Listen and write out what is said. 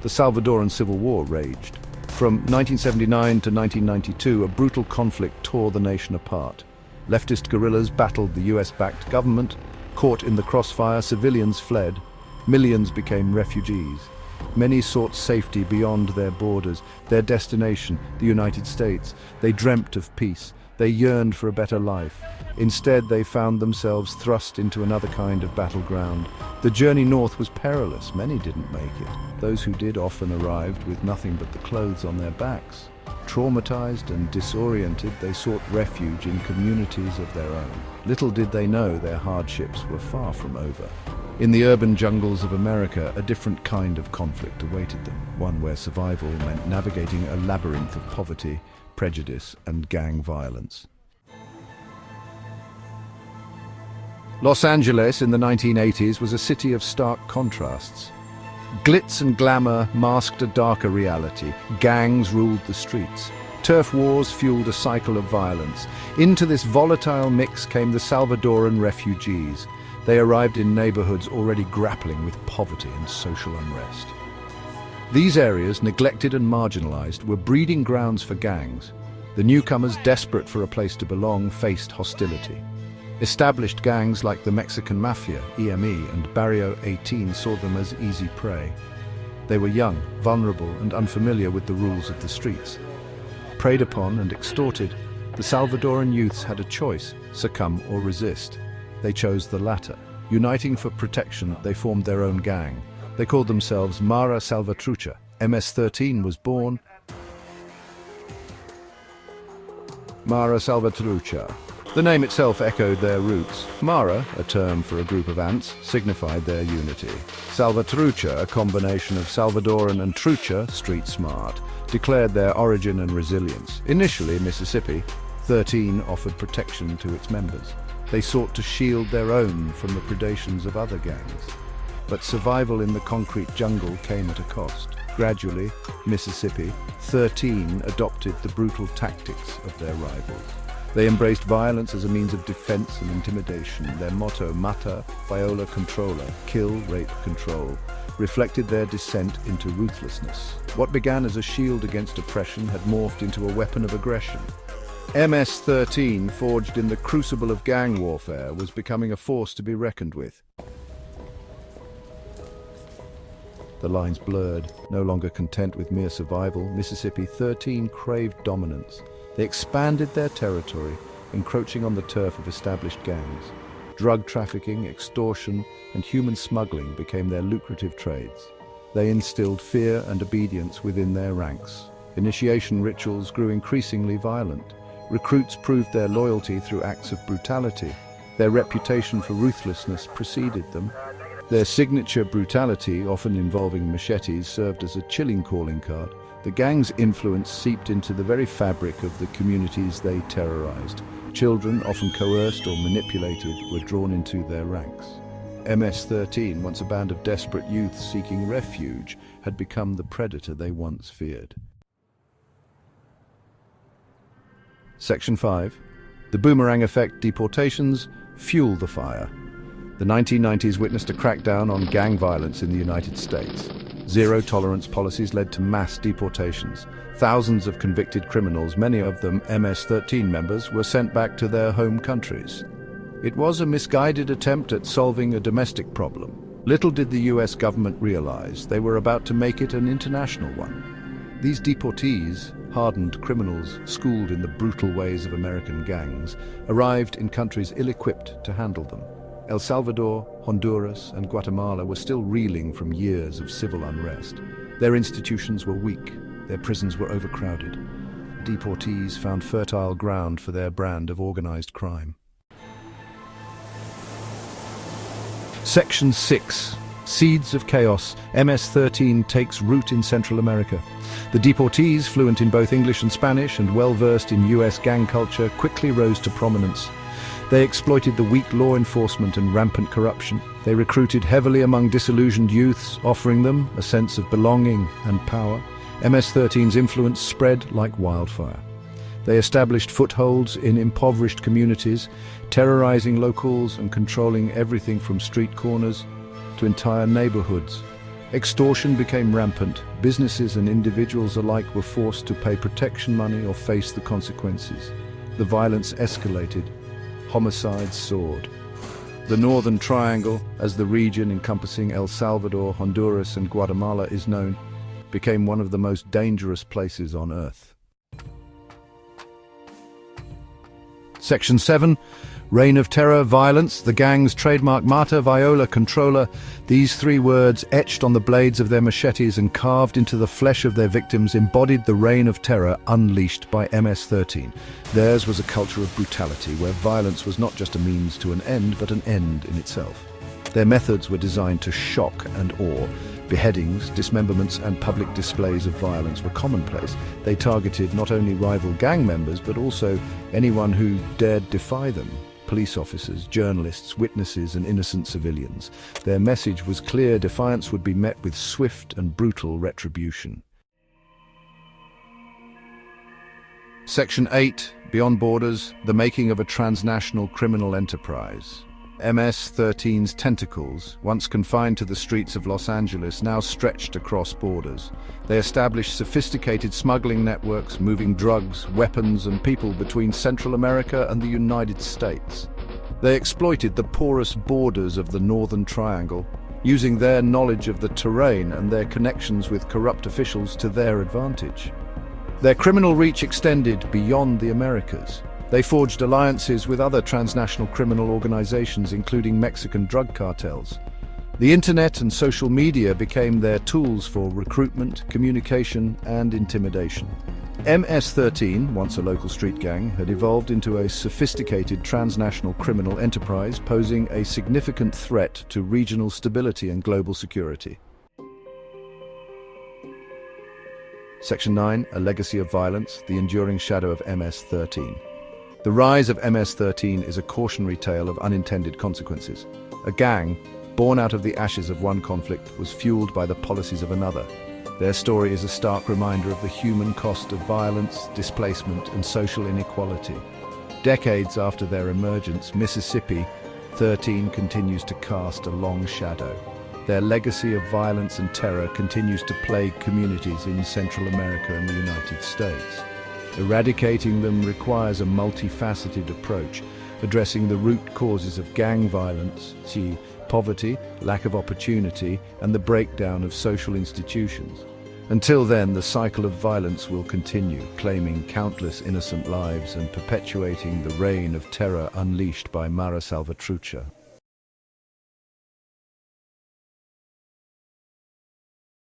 the Salvadoran Civil War raged. From 1979 to 1992, a brutal conflict tore the nation apart. Leftist guerrillas battled the US-backed government. Caught in the crossfire, civilians fled. Millions became refugees. Many sought safety beyond their borders, their destination, the United States. They dreamt of peace. They yearned for a better life. Instead, they found themselves thrust into another kind of battleground. The journey north was perilous. Many didn't make it. Those who did often arrived with nothing but the clothes on their backs. Traumatized and disoriented, they sought refuge in communities of their own. Little did they know their hardships were far from over. In the urban jungles of America, a different kind of conflict awaited them, one where survival meant navigating a labyrinth of poverty, prejudice, and gang violence. Los Angeles in the 1980s was a city of stark contrasts. Glitz and glamour masked a darker reality. Gangs ruled the streets. Turf wars fueled a cycle of violence. Into this volatile mix came the Salvadoran refugees. They arrived in neighborhoods already grappling with poverty and social unrest. These areas, neglected and marginalized, were breeding grounds for gangs. The newcomers, desperate for a place to belong, faced hostility. Established gangs like the Mexican Mafia, EME, and Barrio 18 saw them as easy prey. They were young, vulnerable, and unfamiliar with the rules of the streets. Preyed upon and extorted, the Salvadoran youths had a choice: succumb or resist. They chose the latter. Uniting for protection, they formed their own gang. They called themselves Mara Salvatrucha. MS-13 was born. Mara Salvatrucha. The name itself echoed their roots. Mara, a term for a group of ants, signified their unity. Salvatrucha, a combination of Salvadoran and trucha, street smart, declared their origin and resilience. Initially, Mississippi, 13 offered protection to its members. They sought to shield their own from the predations of other gangs. But survival in the concrete jungle came at a cost. Gradually, Mississippi, 13 adopted the brutal tactics of their rivals. They embraced violence as a means of defense and intimidation. Their motto, Mata, Viola Controla, kill, rape, control, reflected their descent into ruthlessness. What began as a shield against oppression had morphed into a weapon of aggression. MS-13, forged in the crucible of gang warfare, was becoming a force to be reckoned with. The lines blurred. No longer content with mere survival, Mississippi 13 craved dominance. They expanded their territory, encroaching on the turf of established gangs. Drug trafficking, extortion, and human smuggling became their lucrative trades. They instilled fear and obedience within their ranks. Initiation rituals grew increasingly violent. Recruits proved their loyalty through acts of brutality. Their reputation for ruthlessness preceded them. Their signature brutality, often involving machetes, served as a chilling calling card. The gang's influence seeped into the very fabric of the communities they terrorized. Children, often coerced or manipulated, were drawn into their ranks. MS-13, once a band of desperate youths seeking refuge, had become the predator they once feared. Section 5. The boomerang effect deportations fuel the fire. The 1990s witnessed a crackdown on gang violence in the United States. Zero-tolerance policies led to mass deportations. Thousands of convicted criminals, many of them MS-13 members, were sent back to their home countries. It was a misguided attempt at solving a domestic problem. Little did the US government realize they were about to make it an international one. These deportees, hardened criminals schooled in the brutal ways of American gangs, arrived in countries ill-equipped to handle them. El Salvador, Honduras, and Guatemala were still reeling from years of civil unrest. Their institutions were weak, their prisons were overcrowded. Deportees found fertile ground for their brand of organized crime. Section 6. Seeds of Chaos. MS-13 takes root in Central America. The deportees, fluent in both English and Spanish and well-versed in US gang culture, quickly rose to prominence. They exploited the weak law enforcement and rampant corruption. They recruited heavily among disillusioned youths, offering them a sense of belonging and power. MS-13's influence spread like wildfire. They established footholds in impoverished communities, terrorizing locals and controlling everything from street corners to entire neighborhoods. Extortion became rampant. Businesses and individuals alike were forced to pay protection money or face the consequences. The violence escalated. Homicides soared. The Northern Triangle, as the region encompassing El Salvador, Honduras, and Guatemala is known, became one of the most dangerous places on Earth. Section 7. Reign of Terror, Violence, the gang's trademark Mata, Viola, Controller. These three words, etched on the blades of their machetes and carved into the flesh of their victims, embodied the reign of terror unleashed by MS-13. Theirs was a culture of brutality, where violence was not just a means to an end, but an end in itself. Their methods were designed to shock and awe. Beheadings, dismemberments, and public displays of violence were commonplace. They targeted not only rival gang members, but also anyone who dared defy them. Police officers, journalists, witnesses, and innocent civilians. Their message was clear: defiance would be met with swift and brutal retribution. Section 8. Beyond Borders, the making of a transnational criminal enterprise. MS-13's tentacles, once confined to the streets of Los Angeles, now stretched across borders. They established sophisticated smuggling networks, moving drugs, weapons, and people between Central America and the United States. They exploited the porous borders of the Northern Triangle, using their knowledge of the terrain and their connections with corrupt officials to their advantage. Their criminal reach extended beyond the Americas. They forged alliances with other transnational criminal organizations, including Mexican drug cartels. The internet and social media became their tools for recruitment, communication, and intimidation. MS-13, once a local street gang, had evolved into a sophisticated transnational criminal enterprise, posing a significant threat to regional stability and global security. Section 9. A legacy of violence, the enduring shadow of MS-13. The rise of MS-13 is a cautionary tale of unintended consequences. A gang, born out of the ashes of one conflict, was fueled by the policies of another. Their story is a stark reminder of the human cost of violence, displacement, and social inequality. Decades after their emergence, Mississippi 13 continues to cast a long shadow. Their legacy of violence and terror continues to plague communities in Central America and the United States. Eradicating them requires a multifaceted approach, addressing the root causes of gang violence, poverty, lack of opportunity, and the breakdown of social institutions. Until then, the cycle of violence will continue, claiming countless innocent lives and perpetuating the reign of terror unleashed by Salvatrucha.